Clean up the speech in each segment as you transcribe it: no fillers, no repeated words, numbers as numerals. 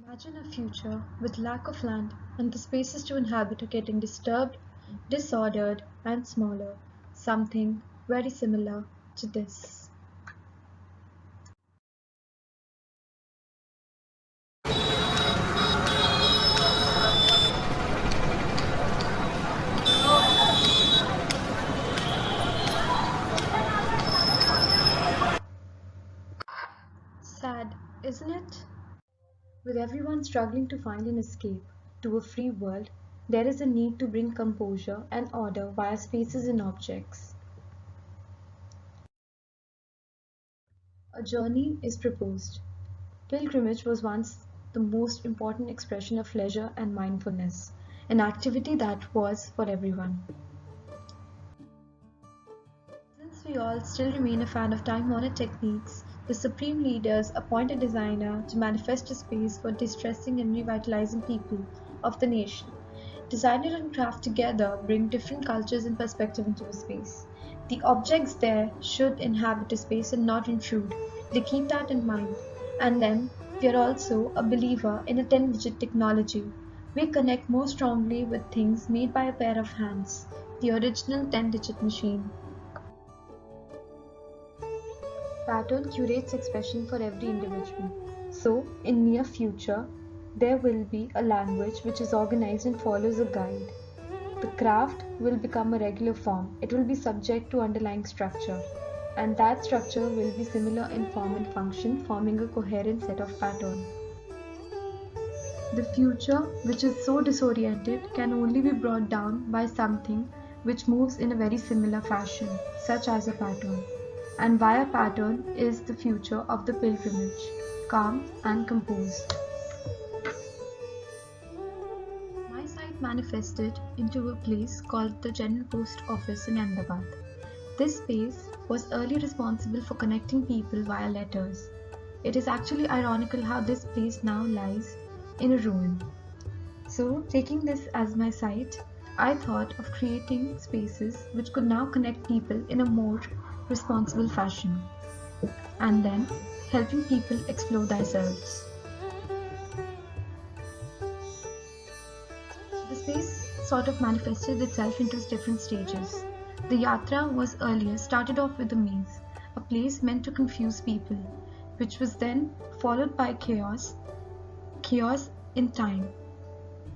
Imagine a future with lack of land and the spaces to inhabit are getting disturbed, disordered, and smaller. Something very similar to this. Sad, isn't it? With everyone struggling to find an escape to a free world, there is a need to bring composure and order via spaces and objects. A journey is proposed. Pilgrimage was once the most important expression of leisure and mindfulness, an activity that was for everyone. Since we all still remain a fan of time-honored techniques, the supreme leaders appoint a designer to manifest a space for distressing and revitalizing people of the nation. Designer and craft together bring different cultures and perspective into a space. The objects there should inhabit a space and not intrude. They keep that in mind. And then, we are also a believer in a 10-digit technology. We connect more strongly with things made by a pair of hands, the original 10-digit machine. Pattern curates expression for every individual. So, in near future, there will be a language which is organized and follows a guide. The craft will become a regular form. It will be subject to underlying structure. And that structure will be similar in form and function, forming a coherent set of patterns. The future, which is so disoriented, can only be brought down by something which moves in a very similar fashion, such as a pattern. And via pattern is the future of the pilgrimage, calm and composed. My site manifested into a place called the General Post Office in Ahmedabad. This space was early responsible for connecting people via letters. It is actually ironical how this place now lies in a ruin. So, taking this as my site, I thought of creating spaces which could now connect people in a more responsible fashion, and then helping people explore themselves. The space sort of manifested itself into different stages. The yatra was earlier started off with a maze, a place meant to confuse people, which was then followed by chaos in time,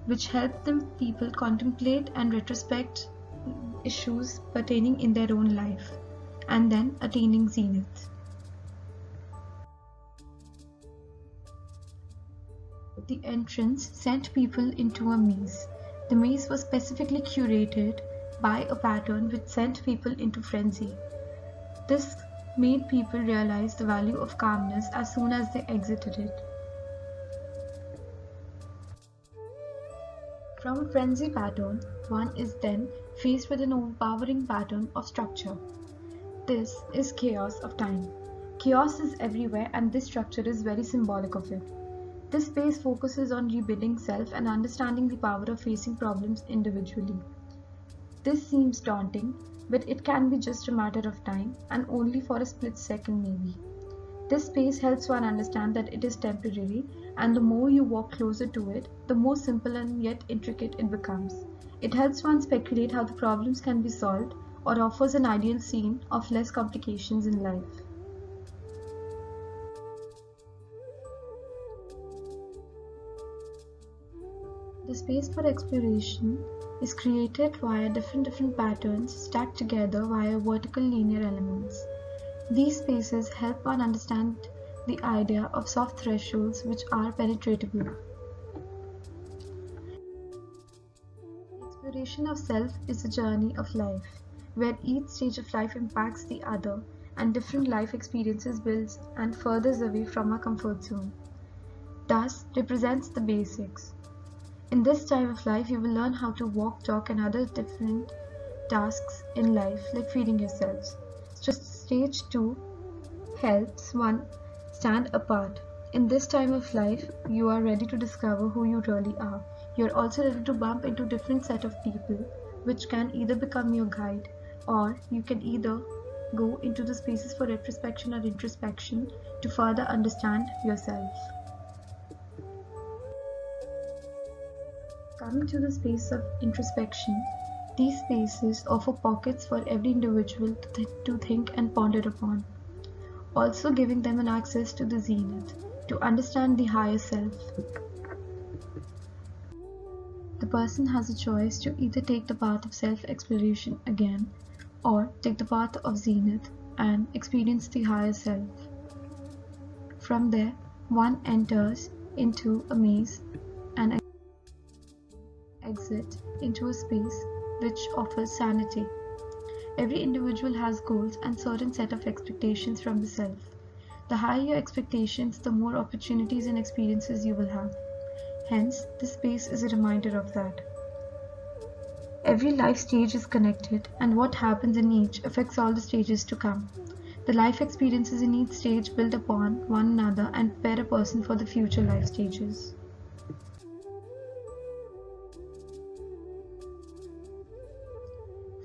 which helped the people contemplate and retrospect issues pertaining in their own life, and then attaining zenith. The entrance sent people into a maze. The maze was specifically curated by a pattern which sent people into frenzy. This made people realize the value of calmness as soon as they exited it. From a frenzy pattern, one is then faced with an overpowering pattern of structure. This is chaos of time. Chaos is everywhere, and this structure is very symbolic of it. This space focuses on rebuilding self and understanding the power of facing problems individually. This seems daunting, but it can be just a matter of time, and only for a split second maybe. This space helps one understand that it is temporary, and the more you walk closer to it, the more simple and yet intricate it becomes. It helps one speculate how the problems can be solved, or offers an ideal scene of less complications in life. The space for exploration is created via different patterns stacked together via vertical linear elements. These spaces help one understand the idea of soft thresholds which are penetratable. The exploration of self is a journey of life, where each stage of life impacts the other and different life experiences builds and furthers away from our comfort zone. Thus represents the basics. In this time of life, you will learn how to walk, talk, and other different tasks in life, like feeding yourselves. Stage 2 helps one stand apart. In this time of life, you are ready to discover who you really are. You are also ready to bump into different set of people, which can either become your guide, or you can either go into the spaces for retrospection or introspection to further understand yourself. Coming to the space of introspection, these spaces offer pockets for every individual to think and ponder upon, also giving them an access to the zenith, to understand the higher self. The person has a choice to either take the path of self-exploration again, or take the path of zenith and experience the higher self. From there, one enters into a maze and exit into a space which offers sanity. Every individual has goals and certain set of expectations from the self. The higher your expectations, the more opportunities and experiences you will have. Hence, this space is a reminder of that. Every life stage is connected, and what happens in each affects all the stages to come. The life experiences in each stage build upon one another and prepare a person for the future life stages.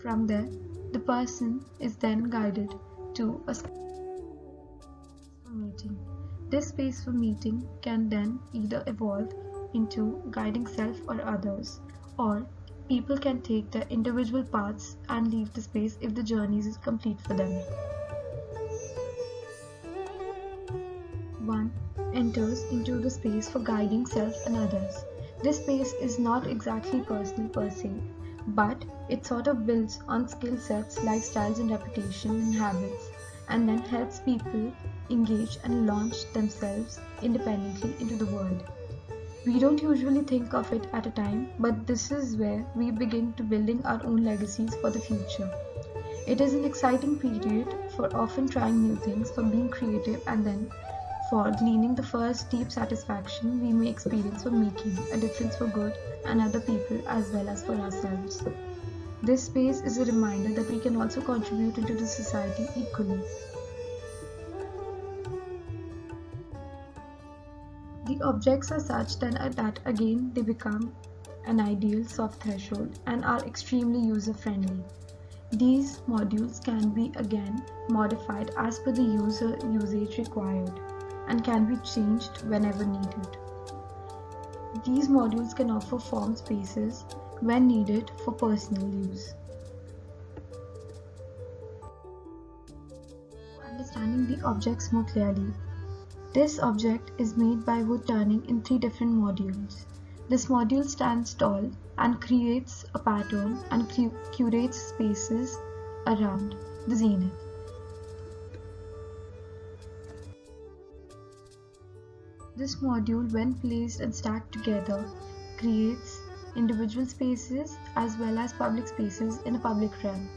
From there, the person is then guided to a space for meeting. This space for meeting can then either evolve into guiding self or others, or people can take their individual paths and leave the space if the journey is complete for them. One enters into the space for guiding self and others. This space is not exactly personal per se, but it sort of builds on skill sets, lifestyles and reputation and habits, and then helps people engage and launch themselves independently into the world. We don't usually think of it at a time, but this is where we begin to building our own legacies for the future. It is an exciting period for often trying new things, for being creative, and then for gleaning the first deep satisfaction we may experience from making a difference for good and other people as well as for ourselves. This space is a reminder that we can also contribute into the society equally. The objects are such that again they become an ideal soft threshold and are extremely user-friendly. These modules can be again modified as per the usage required and can be changed whenever needed. These modules can offer form spaces when needed for personal use. Understanding the objects more clearly. This object is made by wood turning in 3 different modules. This module stands tall and creates a pattern and curates spaces around the zenith. This module, when placed and stacked together, creates individual spaces as well as public spaces in a public realm.